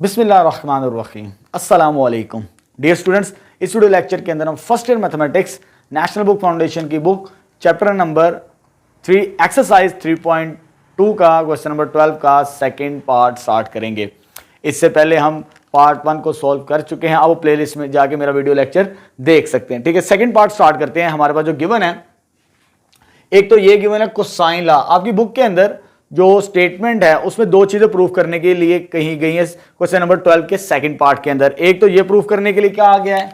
बिस्मिल्लाहिर्रहमानिर्रहीम अस्सलामु अलैकुम डियर स्टूडेंट्स। इस वीडियो लेक्चर के अंदर हम first year mathematics national book foundation की बुक चैप्टर नंबर 3 एक्सरसाइज 3.2 का क्वेश्चन नंबर 12 का सेकंड पार्ट स्टार्ट करेंगे। इससे पहले हम पार्ट 1 को सॉल्व कर चुके हैं। अब प्लेलिस्ट में जाके मेरा वीडियो लेक्चर देख सकते हैं। ठीक है, सेकंड पार्ट स्टार्ट करते हैं। हमारे पास जो गिवन है, एक तो ये गिवन है कोसाइन लॉ। आपकी बुक के अंदर जो स्टेटमेंट है उसमें दो चीजें प्रूव करने के लिए कही गई है क्वेश्चन नंबर 12 के सेकंड पार्ट के अंदर। एक तो ये प्रूव करने के लिए क्या आ गया है,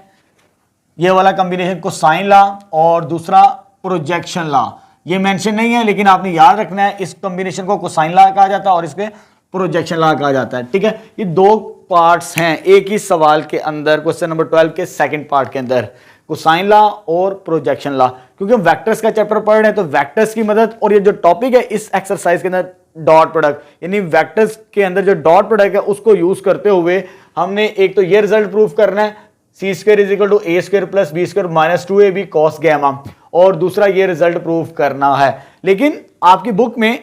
ये वाला कॉम्बिनेशन कोसाइन लॉ, और दूसरा प्रोजेक्शन लॉ। ये मेंशन नहीं है लेकिन आपने याद रखना है, इस कॉम्बिनेशन को कोसाइन लॉ कहा जाता है और इसके प्रोजेक्शन लॉ कहा जाता है। ठीक है, ये दो पार्ट्स हैं एक ही सवाल के अंदर, क्वेश्चन नंबर 12 के सेकंड पार्ट के अंदर, कोसाइन लॉ और प्रोजेक्शन लॉ। क्योंकि हम वेक्टर्स का चैप्टर पढ़ रहे हैं तो वेक्टर्स की मदद, और ये जो टॉपिक है इस एक्सरसाइज के अंदर डॉट प्रोडक्ट, यानी वेक्टर्स के अंदर जो डॉट प्रोडक्ट है उसको यूज करते हुए हमने एक तो ये रिजल्ट प्रूव करना है, C square is equal to A square plus B square minus 2ab cos gamma, और दूसरा ये रिजल्ट प्रूव करना है। लेकिन आपकी बुक में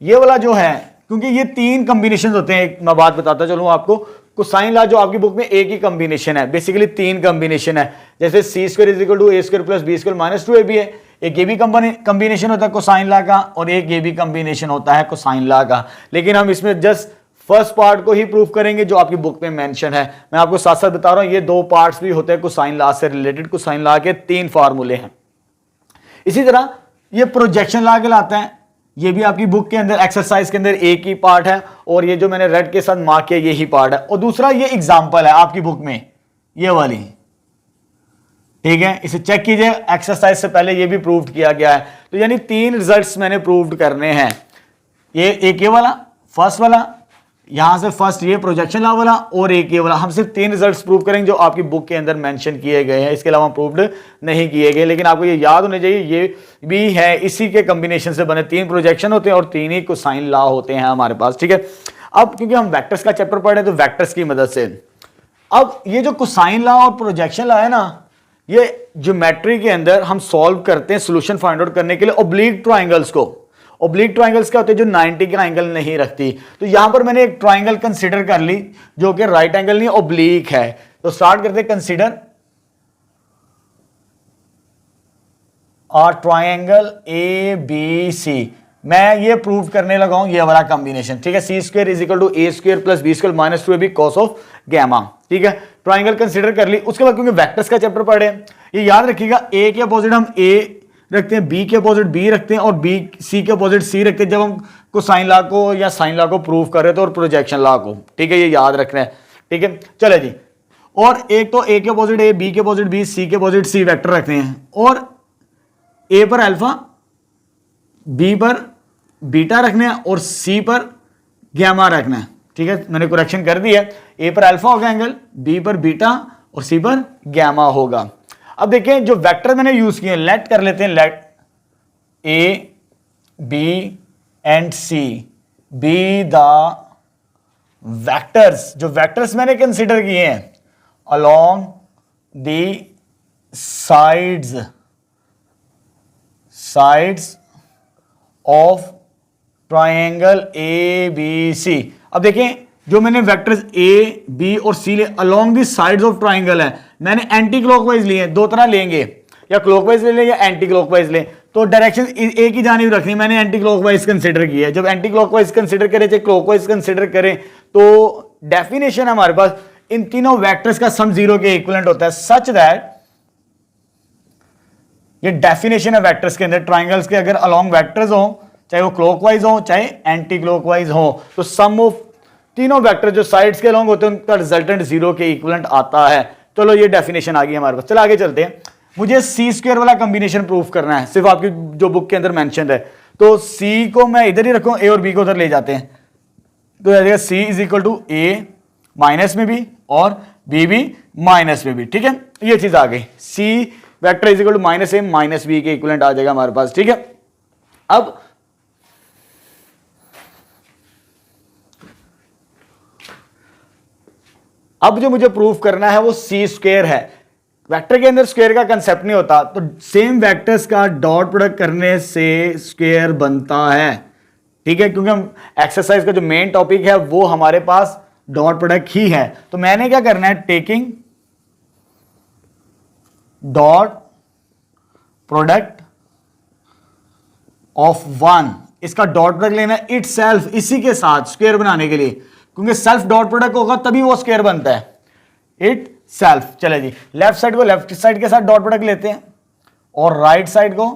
ये वाला जो है, क्योंकि ये तीन कॉम्बिनेशन होते हैं, एक मैं बात बताता चलूं आपको। कोसाइन लॉ जो आपकी बुक में एक ही कॉम्बिनेशन है, बेसिकली तीन कॉम्बिनेशन है। जैसे C square is equal to A square plus B square minus 2ab है, एक ये भी कॉम्बिनेशन होता है कोसाइन लॉ का, और एक ये भी कॉम्बिनेशन होता है कोसाइन लॉ का। लेकिन हम इसमें जस्ट फर्स्ट पार्ट को ही प्रूव करेंगे जो आपकी बुक में मेंशन है। मैं आपको साथ साथ बता रहा हूं, ये दो पार्ट्स भी होते हैं कोसाइन लॉ से रिलेटेड। कोसाइन लॉ के तीन फार्मूले हैं। इसी तरह ये प्रोजेक्शन लॉ कहलाता है, ये भी आपकी बुक के अंदर एक्सरसाइज के अंदर एक ही पार्ट है, और ये जो मैंने रेड के साथ मार्क किया यही पार्ट है। और दूसरा ये एग्जांपल है आपकी बुक में, ये वाली। ठीक है, इसे चेक कीजिए, एक्सरसाइज से पहले ये भी प्रूव किया गया है। तो यानी तीन रिजल्ट्स मैंने प्रूव करने हैं। ये एक ये वाला फर्स्ट वाला, यहां से फर्स्ट ये प्रोजेक्शन लॉ वाला, और एक ये वाला। हम सिर्फ तीन रिजल्ट्स प्रूव करेंगे जो आपकी बुक के अंदर मेंशन किए गए हैं, इसके अलावा प्रूव्ड नहीं किए गए। लेकिन आपको ये याद होने चाहिए, ये भी है इसी के कॉम्बिनेशन से बने, तीन प्रोजेक्शन होते हैं और तीन ही कोसाइन लॉ होते हैं हमारे पास। ठीक है, अब क्योंकि हम वेक्टर्स का चैप्टर पढ़ रहे हैं तो वेक्टर्स की मदद से अब ये जो कोसाइन लॉ और प्रोजेक्शन लॉ है ना, ये ज्योमेट्री के अंदर हम सॉल्व करते हैं सोल्यूशन फाइंड आउट करने के लिए ऑब्लिक ट्राइंगल्स को। ऑब्लिक ट्राइंगल्स क्या होते हैं, जो 90 का एंगल नहीं रखती। तो यहां पर मैंने एक ट्राइंगल कंसीडर कर ली जो कि राइट एंगल नहीं ऑब्लिक है। तो स्टार्ट करते हैं, कंसीडर और ट्राइंगल ABC। मैं ये प्रूव करने लगा हूं ये वाला कॉम्बिनेशन। ठीक है, C square is equal to A square plus B square minus 2ab cos of gamma. ठीक है, ट्राइंगल कंसीडर कर ली। उसके बाद क्योंकि वेक्टर्स का चैप्टर पढ़े, ये याद रखिएगा, ए के अपोजिट हम ए रखते हैं, बी के अपोजिट बी रखते हैं, और बी सी के अपोजिट सी रखते हैं जब हम कोसाइन लॉ को या साइन लॉ को प्रूव कर रहे थे, और प्रोजेक्शन लॉ को। ठीक है, ये याद रखना है। ठीक है, चले जी। और एक तो ए के अपोजिट ए, बी के अपोजिट बी, सी के अपोजिट सी वेक्टर रखते हैं, और ए पर अल्फा, बी पर बीटा रखना है, और सी पर गैमा रखना है। ठीक है, मैंने करेक्शन कर दिया, ए पर अल्फा होगा एंगल, बी पर बीटा और सी पर गैमा होगा। अब देखें जो वेक्टर मैंने यूज किए, लेट कर लेते हैं, let A B and C be the vectors. जो वेक्टर्स मैंने कंसीडर किए हैं along the sides of triangle ABC। अब देखें जो मैंने वेक्टर्स ए बी और सी ले along the sides of triangle है, मैंने एंटी क्लॉकवाइज लिए हैं। दो तरह लेंगे, या क्लॉकवाइज ले लें या एंटी क्लॉकवाइज लें। तो डायरेक्शन एक ही जानिब रखनी, मैंने एंटी क्लॉकवाइज कंसीडर किया है। जब एंटी क्लॉकवाइज कंसीडर करें चाहे क्लॉकवाइज कंसीडर करें, तो डेफिनेशन है हमारे पास, इन तीनों वेक्टर्स का सम 0 के इक्विवेलेंट होता है, सच दैट ये डेफिनेशन है वेक्टर्स के अंदर। ट्राइंगल्स के अगर अलोंग वेक्टर्स हो, चाहे वो क्लॉकवाइज हो चाहे एंटी क्लॉकवाइज हो, तो सम ऑफ तीनों वेक्टर जो साइड्स के अलोंग होते हैं उनका रिजल्टेंट 0 के इक्विवेलेंट आता है। चलो ये डेफिनेशन आ गई हमारे पास। चलो आगे चलते हैं। मुझे सी स्क्वायर वाला कॉम्बिनेशन प्रूफ करना है, सिर्फ आपकी जो बुक के अंदर मेंशन है। तो सी को मैं इधर ही रखूं, ए और बी को उधर ले जाते हैं, तो C is equal to A minus में भी और बी भी माइनस में भी। ठीक है, ये चीज आ गई, C vector is equal to minus A minus B के इक्विवेलेंट आ जाएगा हमारे पास। ठीक है, अब जो मुझे प्रूफ करना है वो सी स्क्वायर है। वेक्टर के अंदर स्क्वायर का कंसेप्ट नहीं होता, तो सेम वेक्टर्स का डॉट प्रोडक्ट करने से स्क्वायर बनता है। ठीक है, क्योंकि हम एक्सरसाइज का जो मेन टॉपिक है वो हमारे पास डॉट प्रोडक्ट ही है। तो मैंने क्या करना है, taking dot product of one, इसका डॉट प्रोडक्ट लेना है इट सेल्फ, इसी के साथ स्क्वायर बनाने के लिए, क्योंकि सेल्फ डॉट प्रोडक्ट होगा तभी वो स्क्वायर बनता है, इट सेल्फ। चले जी, लेफ्ट साइड को लेफ्ट साइड के साथ डॉट प्रोडक्ट लेते हैं और राइट साइड को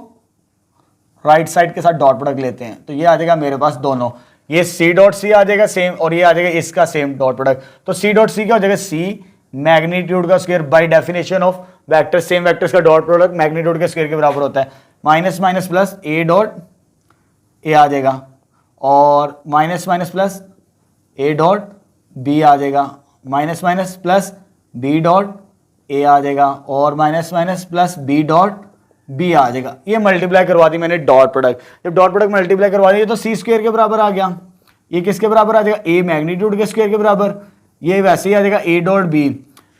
राइट साइड के साथ डॉट प्रोडक्ट लेते हैं। तो ये आ जाएगा मेरे पास दोनों, ये सी डॉट सी आ जाएगा सेम, और ये आ जाएगा इसका सेम डॉट प्रोडक्ट। तो सी डॉट सी क्या हो जाएगा, सी मैग्नीट्यूड का square by definition of vector, same vectors का डॉट प्रोडक्ट मैग्नीट्यूड के स्क्वायर के बराबर होता है। Minus minus plus A dot A आ जाएगा, और minus minus plus A dot B आ जाएगा, minus minus plus B dot A आ जाएगा, और minus minus plus B dot B आ जाएगा। ये मल्टीप्लाई करवा दी मैंने डॉट प्रोडक्ट। जब डॉट प्रोडक्ट मल्टीप्लाई करवा दिया तो सी स्क्वायर के बराबर आ गया। ये किसके बराबर आ जाएगा, ए मैग्नीट्यूड के स्क्वायर के बराबर। ये वैसे ही आ जाएगा A dot B.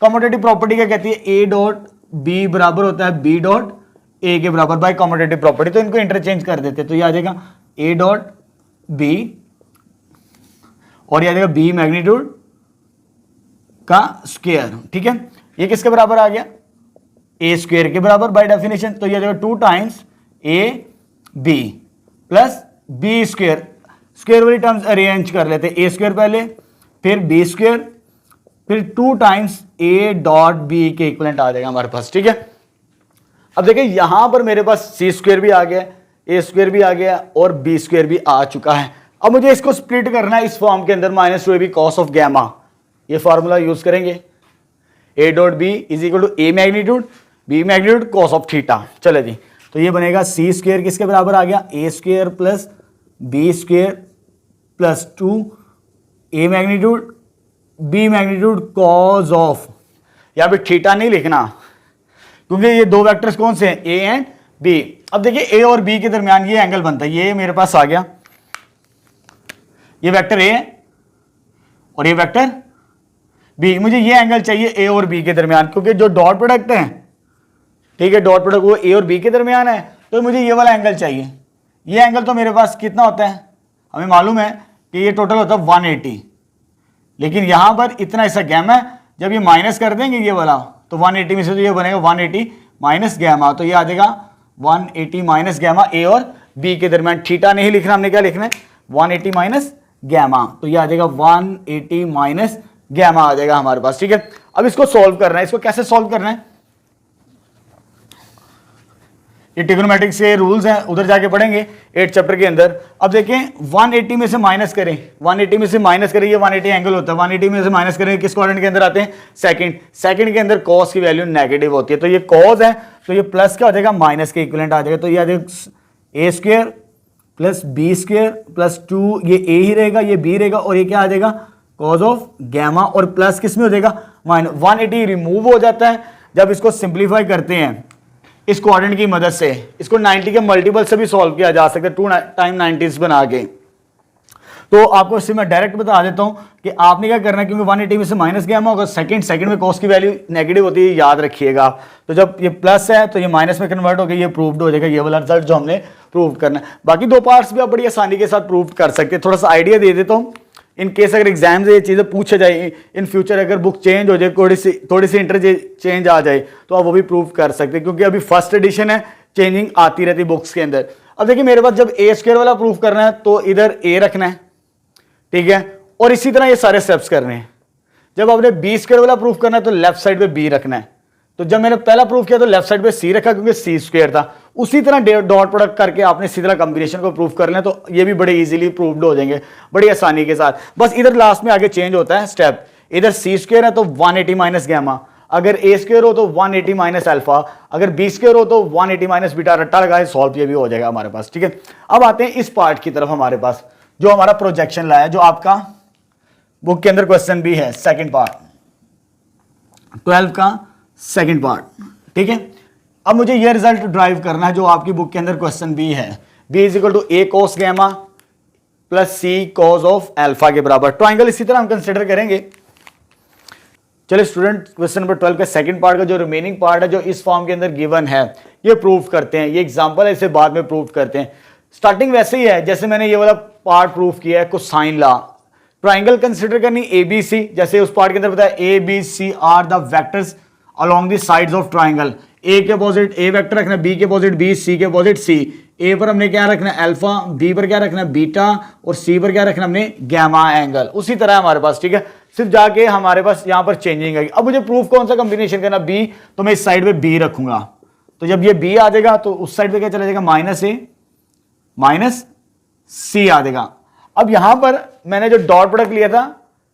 Commutative property क्या कहती है, ए डॉट बी बराबर होता है बी डॉट ए के बराबर बाय कम्यूटेटिव प्रॉपर्टी। तो इनको इंटरचेंज कर देते, तो ये आ जाएगा ए डॉट बी और ये आ जाएगा बी मैग्नीट्यूड का स्क्वायर। ठीक है, ये किसके बराबर आ गया, ए स्क्वायर के बराबर बाय डेफिनेशन। तो ये आ जाएगा 2 times A B plus B square. Square वाली टर्म्स अरेंज कर लेते हैं, ए स्क्वायर पहले, फिर बी स्क्वायर, फिर 2 टाइम्स ए डॉट बी के इक्वलेंट आ जाएगा हमारे पास। ठीक है, अब देखिए यहां पर मेरे पास सी स्क्वायर भी आ गया, ए स्क्वायर भी आ गया और बी स्क्वायर भी आ चुका है। अब मुझे इसको स्प्लिट करना है इस फॉर्म के अंदर, -2ab cos ऑफ गैमा। ये फॉर्मूला यूज करेंगे, A dot B is equal to A magnitude B magnitude cos of theta. चले जी, तो ये बनेगा सी स्क्वायर किसके बराबर आ गया, A square plus B square plus 2 A magnitude B magnitude cos of, यहाँ पे थीटा नहीं लिखना क्योंकि ये दो वेक्टर्स कौन से हैं, ए एंड बी। अब देखिए ए और बी के दरमियान ये एंगल बनता है, ये मेरे पास आ गया, ये वेक्टर ए और ये वेक्टर बी। मुझे ये एंगल चाहिए ए और बी के दरमियान, क्योंकि जो डॉट प्रोडक्ट है, ठीक है, डॉट प्रोडक्ट वो ए और बी के दरमियान है, तो मुझे ये वाला एंगल चाहिए। ये एंगल तो मेरे पास कितना होता है, हमें मालूम है कि ये टोटल होता है 180, लेकिन यहां पर इतना ऐसा गैमा है, जब ये माइनस कर देंगे ये वाला तो 180 में से तो ये बनेगा 180 माइनस गैमा। तो ये आ जाएगा 180 माइनस गैमा ए और बी के दरमियान। थीटा नहीं लिखना, हमने क्या लिखना है, 180 माइनस गैमा। तो ये आ जाएगा 180 माइनस गैमा आ जाएगा हमारे पास। ठीक है, अब इसको सॉल्व करना है। इसको कैसे सॉल्व करना है, ये ट्रिग्नोमेट्रिक्स के रूल्स हैं, उधर जाके पढ़ेंगे 8 चैप्टर के अंदर। अब देखें 180 में से माइनस करें, 180 में से माइनस करें, ये 180 एंगल होता है, 180 में से माइनस करें, किस क्वाड्रेंट के अंदर आते हैं, सेकंड। सेकंड के अंदर cos की वैल्यू नेगेटिव होती है, तो ये cos है, तो ये प्लस क्या हो जाएगा, माइनस के इक्विवेलेंट आ जाएगा। तो ये आ जाएगा A square plus B square plus 2, ये ए ही रहेगा, ये बी रहेगा, और ये क्या आ जाएगा cos ऑफ गैमा, और प्लस किस में हो जाएगा, माइनस। 180 रिमूव हो जाता है जब इसको सिंप्लीफाई करते हैं इस क्वाड्रेंट की मदद से। इसको 90 के मल्टीपल से भी सॉल्व किया जा सकता है, 2 टाइम 90s बना के। तो आपको इससे मैं डायरेक्ट बता देता हूं कि आपने क्या करना है, क्योंकि 180 में से माइनस गैमा होगा, सेकंड में cos की वैल्यू नेगेटिव होती है, याद रखिएगा। तो जब ये प्लस है तो ये माइनस में कन्वर्ट होकर ये प्रूव्ड हो जाएगा, ये वाला रिजल्ट जो हमने प्रूव करना है। बाकी 2 पार्ट्स भी आप बड़ी आसानी के साथ प्रूव कर सकते हैं। थोड़ा सा आइडिया दे देता हूँ, इन केस अगर एग्जाम से ये चीज़ें पूछे जाए, इन फ्यूचर अगर बुक चेंज हो जाए, थोड़ी सी इंटरचेंज आ जाए, तो आप वो भी प्रूव कर सकते हैं, क्योंकि अभी फर्स्ट एडिशन है, चेंजिंग आती रहती बुक्स के अंदर। अब देखिए मेरे पास जब ए स्क्वायर वाला प्रूव करना है तो इधर ए रखना है, ठीक है, और इसी तरह ये सारे स्टेप्स करने हैं। जब आपने बी स्क्वायर वाला प्रूफ करना है तो लेफ्ट साइड पे बी रखना है। तो जब मैंने पहला प्रूफ किया तो लेफ्ट साइड पे सी रखा, क्योंकि सी स्क्वायर था। उसी तरह डॉट प्रोडक्ट करके आपने इसी तरह कॉम्बिनेशन को प्रूफ कर लें, तो ये भी बड़े इजीली प्रूव्ड हो जाएंगे, बड़ी आसानी के साथ। बस इधर लास्ट में आगे चेंज होता है स्टेप, इधर सी स्क्वायर है तो 180 माइनस गैमा, अगर ए स्क्वायर हो तो 180 माइनस अल्फा, अगर बी स्क्वायर हो तो 180 माइनस बीटा। रट्टा लगाए सॉल्व, ये भी हो जाएगा हमारे पास। ठीक है, अब आते हैं इस पार्ट की तरफ हमारे पास, जो हमारा प्रोजेक्शन लाया, जो आपका बुक के अंदर क्वेश्चन भी है, सेकंड पार्ट, 12 का सेकंड पार्ट। ठीक है, अब मुझे यह रिजल्ट ड्राइव करना है जो आपकी बुक के अंदर क्वेश्चन बी है, B is equal to A cos gamma plus C cos of alpha के बराबर। ट्राइंगल इसी तरह हम कंसिडर करेंगे। चलिए स्टूडेंट, क्वेश्चन नंबर 12 का सेकंड पार्ट का जो रिमेनिंग पार्ट है, जो इस फॉर्म के अंदर गिवन है, ये प्रूव करते हैं। ये एग्जांपल है, इसे बाद में प्रूव करते हैं। स्टार्टिंग वैसे ही है जैसे मैंने ये वाला पार्ट प्रूव किया है, कोसाइन लॉ। ट्राइंगल कंसिडर करनी ए बी सी, जैसे उस पार्ट के अंदर बताया A B C are the vectors along the sides of triangle. A के अपोजिट ए वेक्टर रखना, बी के अपोजिट बी, सी के अपोजिट सी। ए पर हमने क्या रखना है अल्फा, बी पर क्या रखना है बीटा, और सी पर क्या रखना हमने गैमा एंगल। उसी तरह हमारे पास, ठीक है, सिर्फ जाके हमारे पास यहां पर चेंजिंग आएगी। अब मुझे प्रूफ कौन सा कॉम्बिनेशन करना, बी, तो मैं इस साइड पे बी रखूंगा। तो जब ये बी आ जाएगा तो उस साइड पे क्या चला जाएगा माइनस ए माइनस सी आ जाएगा। अब यहां पर मैंने जो डॉट प्रोडक्ट लिया था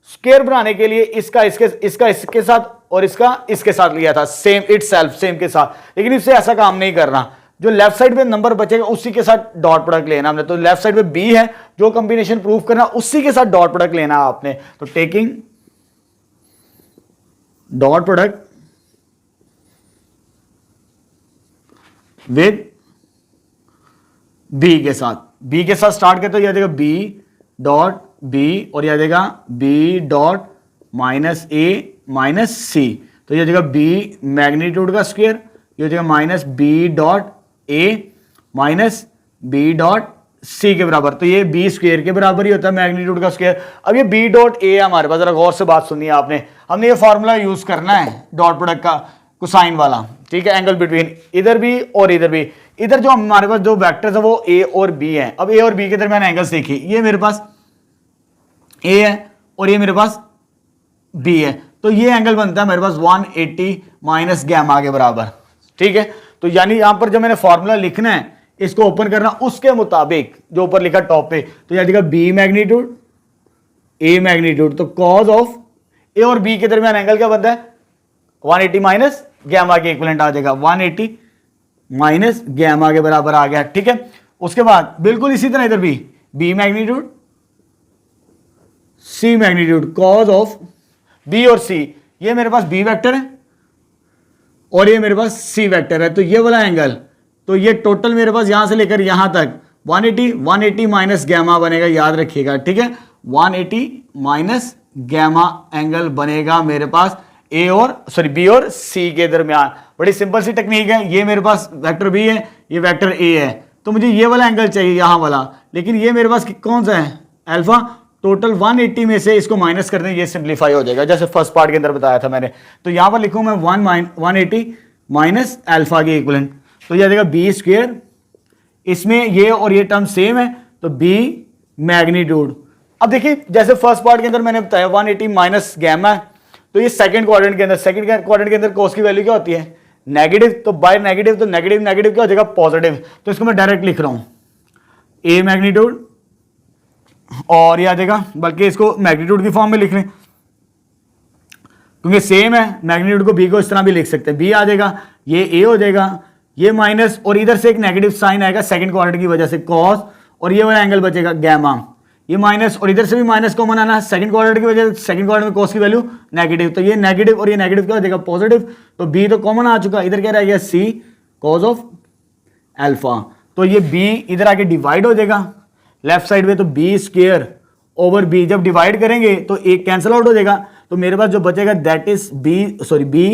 स्क्वायर बनाने के लिए, इसका इसके साथ और इसका इसके साथ लिया था, सेम इटसेल्फ, सेम के साथ, लेकिन इससे ऐसा काम नहीं करना। जो लेफ्ट साइड पे नंबर बचेगा उसी के साथ डॉट प्रोडक्ट लेना हमने। तो लेफ्ट साइड पे बी है, जो कॉम्बिनेशन प्रूफ करना उसी के साथ डॉट प्रोडक्ट लेना आपने। तो taking dot product with B के साथ, बी के साथ स्टार्ट करते हो, यह देगा बी डॉट बी, और यह देगा B dot minus A minus C. तो यह देगा बी मैग्नीट्यूड का स्क्वायर, यह देगा minus B dot A minus B dot C के बराबर। तो ये बी स्क्वायर के बराबर ही होता है मैग्नीट्यूड का स्क्वायर। अब ये बी डॉट ए हमारे पास, जरा गौर से बात सुनिए आपने, हमने ये फॉर्मूला यूज करना है डॉट प्रोडक्ट का, कोसाइन वाला, ठीक है, एंगल बिटवीन इधर भी और इधर भी। इधर जो हमारे पास जो वेक्टर्स है वो ए और बी है। अब ए और बी के दरमियान एंगल्स देखिए, ये मेरे पास ए है और ये मेरे पास बी है, तो ये एंगल बनता है मेरे पास 180 माइनस गैमा के बराबर, ठीक है। तो यानी यहां पर जब मैंने फॉर्मूला लिखना है, इसको ओपन करना उसके मुताबिक जो ऊपर लिखा टॉप पे, तो यह देखा बी मैग्नीट्यूड ए मैग्नीट्यूड, तो कॉज ऑफ ए और बी के दरमियान एंगल क्या बनता है 180 माइनस गैमा के इक्विवेलेंट आ जाएगा, 180 माइनस गैमा के बराबर आ गया, ठीक है। उसके बाद बिल्कुल इसी तरह इधर भी B magnitude C magnitude, cos of B और सी, ये मेरे पास बी वेक्टर है और ये मेरे पास सी वेक्टर है, तो ये वाला एंगल, तो ये टोटल मेरे पास यहां से लेकर यहां तक 180 माइनस गैमा बनेगा, याद रखिएगा, ठीक है। 180 माइनस गैमा एंगल बनेगा मेरे पास ए और बी और सी के दरमियान। बड़ी सिंपल सी टेक्निक है। ये मेरे पास वेक्टर बी है, ये वेक्टर ए है, तो मुझे ये वाला एंगल चाहिए यहां वाला, लेकिन ये मेरे पास कौन सा है अल्फा। टोटल 180 में से इसको माइनस कर दें, ये सिंप्लीफाई हो जाएगा, जैसे फर्स्ट पार्ट के अंदर बताया था मैंने। तो यहां पर लिखूं मैं 180 माइनस अल्फा के इक्विवेलेंट, तो यह देगा बी स्क्वायर, इसमें ये और ये टर्म सेम है, तो बी मैग्नीट्यूड। अब देखिए जैसे फर्स्ट पार्ट के अंदर मैंने बताया 180 माइनस गैमा, तो ये सेकंड क्वाड्रेंट के अंदर कोस की वैल्यू क्या होती है नेगेटिव, तो बाय नेगेटिव, तो नेगेटिव नेगेटिव क्या हो जाएगा पॉजिटिव। तो इसको मैं डायरेक्ट लिख रहा हूं ए मैग्नीट्यूड, और ये आ जाएगा, बल्कि इसको मैग्नीट्यूड की फॉर्म में लिख लें क्योंकि सेम है, मैग्नीट्यूड को बी को इस तरह भी लिख सकते हैं, बी आ जाएगा, ये ए हो जाएगा, ये माइनस, और इधर से एक नेगेटिव साइन आएगा सेकंड क्वाड्रेंट की वजह से कॉस, और ये वाला एंगल बचेगा गैमा, ये माइनस, और इधर से भी माइनस कॉमन आना है सेकंड क्वाड्रेंट की वजह से, सेकंड क्वाड्रेंट में कॉस की वैल्यू नेगेटिव, तो ये नेगेटिव और ये नेगेटिव क्या हो जाएगा पॉजिटिव, तो बी तो कॉमन आ चुका, इधर क्या रह गया सी कॉस ऑफ अल्फा। तो ये बी इधर आके डिवाइड हो जाएगा लेफ्ट साइड में, तो बी स्क्वायर ओवर बी, जब डिवाइड करेंगे तो एक कैंसिल आउट हो जाएगा, तो मेरे पास जो बचेगा that is B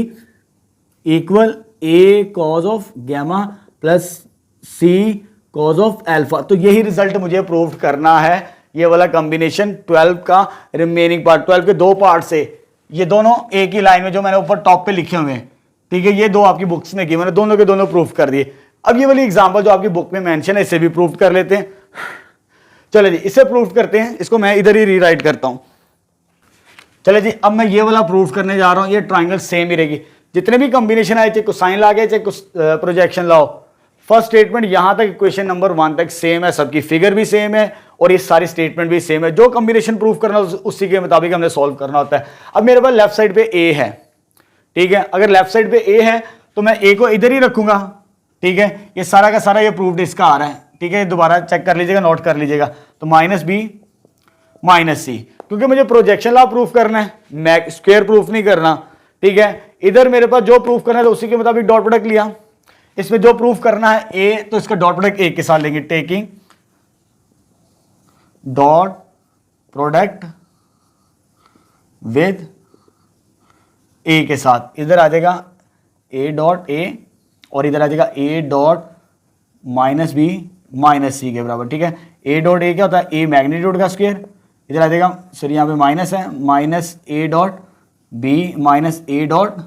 equal A cos of gamma plus C cos of alpha. तो यही रिजल्ट मुझे प्रूव करना है, ये वाला कॉम्बिनेशन 12 का रिमेनिंग पार्ट, 12 के दो पार्ट से, ये दोनों एक ही लाइन में जो मैंने ऊपर टॉप पे लिखे हुए हैं, ठीक है, ये दो आपकी बुक्स में किए, मैंने दोनों के दोनों प्रूफ कर दिए। अब ये वाली एग्जांपल जो आपकी बुक में मेंशन है, इसे भी प्रूफ कर लेते हैं। चले जी इसे प्रूफ करते हैं, इसको मैं इधर ही रीराइट करता हूं। चले जी अब मैं ये वाला प्रूफ करने जा रहा हूं, ये ट्राइंगल सेम ही रहेगी, जितने भी कॉम्बिनेशन आए, चाहे कोसाइन ला गए, चाहे प्रोजेक्शन लाओ, फर्स्ट स्टेटमेंट यहां तक इक्वेशन नंबर 1 तक सेम है, सबकी फिगर भी सेम है और ये सारी स्टेटमेंट भी सेम है। जो कॉम्बिनेशन प्रूफ करना उसी के मुताबिक हमने सॉल्व करना होता है। अब मेरे पास लेफ्ट साइड पे ए है, ठीक है, अगर लेफ्ट साइड पे ए है तो मैं ए को इधर ही रखूंगा, ठीक है, ये सारा का सारा ये प्रूफ इसका आ रहा है, ठीक है, दोबारा चेक कर लीजिएगा, नोट कर लीजिएगा। तो माइनस बी माइनस सी, क्योंकि मुझे प्रोजेक्शन लॉ प्रूफ करना है, मैं स्क्वायर प्रूफ नहीं करना, ठीक है। इधर मेरे पास जो प्रूफ करना है तो उसी के मुताबिक डॉट प्रोडक्ट लिया, इसमें जो प्रूफ करना है ए, तो इसका डॉट प्रोडक्ट ए के साथ लेंगे, टेकिंग डॉट प्रोडक्ट विद ए के साथ, इधर आ जाएगा ए डॉट ए और इधर आ जाएगा A dot minus B minus C के बराबर, ठीक है। ए डॉट ए क्या होता है ए मैग्नीट्यूड का स्क्वायर, इधर आ जाएगा, सॉरी यहाँ पे माइनस है, minus A dot B minus A dot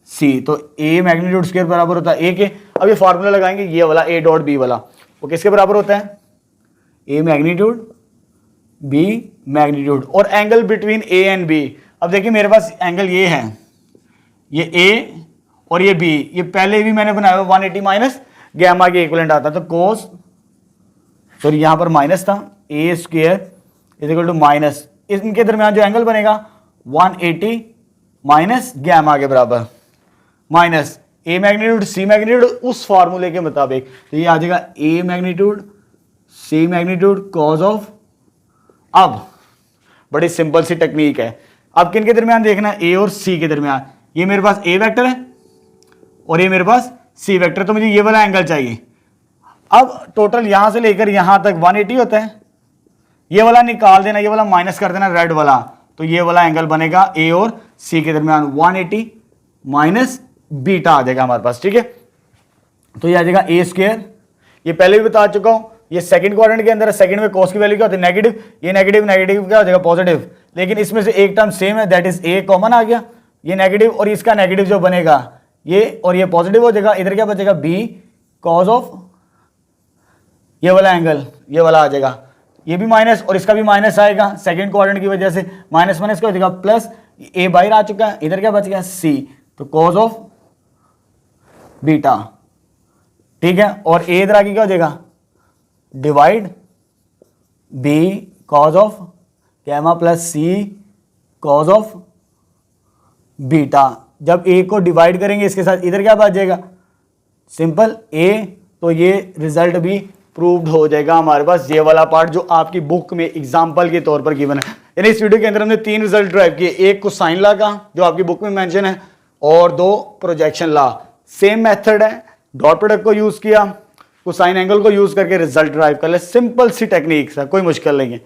C. तो ए मैग्नीट्यूड स्क्वायर बराबर होता है ए के, अब ये फार्मूला लगाएंगे ये वाला ए डॉट बी वाला, वो किसके बराबर होता है, ए मैग्नीट्यूड बी मैग्नीट्यूड और angle between A and B. अब देखिए मेरे पास एंगल ये है, ये ए और ये बी, ये पहले भी मैंने बनाया हुआ 180 माइनस गैमा के इक्विवेलेंट आता, तो कोस, सॉरी यहाँ पर माइनस था, A square is equal to minus, इनके दरमियान जो एंगल बनेगा 180 माइनस गैमा के बराबर, minus A magnitude C magnitude उस फार्मूले के मुताबिक, तो ये आ जाएगा A magnitude C magnitude cos of. अब बड़ी सिंपल सी टेक्निक है, अब किन के दरमियान देखना है, ए और सी के दरमियान, ये मेरे पास ए वेक्टर है और ये मेरे पास सी वेक्टर, तो मुझे ये वाला एंगल चाहिए। अब टोटल यहां से लेकर यहां तक 180 होता है, ये वाला निकाल देना, ये वाला माइनस कर देना रेड वाला, तो ये वाला एंगल बनेगा ए और सी के दरमियान 180 माइनस बीटा आ जाएगा हमारे पास, ठीक है। तो ये आ जाएगा ए स्क्वायर, ये पहले भी बता चुका हूं, ये सेकंड क्वाड्रेंट के अंदर है, सेकंड में cos की वैल्यू क्या होती है नेगेटिव, ये नेगेटिव नेगेटिव क्या हो जाएगा पॉजिटिव, लेकिन इसमें से एक टर्म सेम है, दैट इज ए कॉमन आ गया, ये नेगेटिव और इसका नेगेटिव जो बनेगा ये और ये पॉजिटिव हो जाएगा, इधर क्या बचेगा बी कॉज ऑफ ये वाला एंगल, ये वाला आ जाएगा, ये भी माइनस और इसका भी माइनस आएगा सेकंड क्वाड्रेंट की वजह से, माइनस माइनस क्या हो जाएगा प्लस, ए बाहर आ चुका है, इधर क्या बच गया सी, तो कॉज ऑफ बीटा, ठीक है। और ए इधर आगे क्या हो जाएगा divide B cos of gamma plus C cos of beta. जब ए को डिवाइड करेंगे इसके साथ इधर क्या बच जाएगा सिंपल ए, तो ये रिजल्ट भी प्रूव्ड हो जाएगा हमारे पास, ये वाला पार्ट जो आपकी बुक में एग्जांपल के तौर पर गिवन है। यानी इस वीडियो के अंदर हमने 3 रिजल्ट ड्राइव किए, एक कोसाइन लॉ का जो आपकी बुक में मेंशन है और 2 प्रोजेक्शन लॉ। सेम मेथड है, डॉट प्रोडक्ट को यूज किया, कोसाइन एंगल को यूज करके रिजल्ट ड्राइव कर ले, सिंपल सी टेक्निक्स है, कोई मुश्किल नहीं है।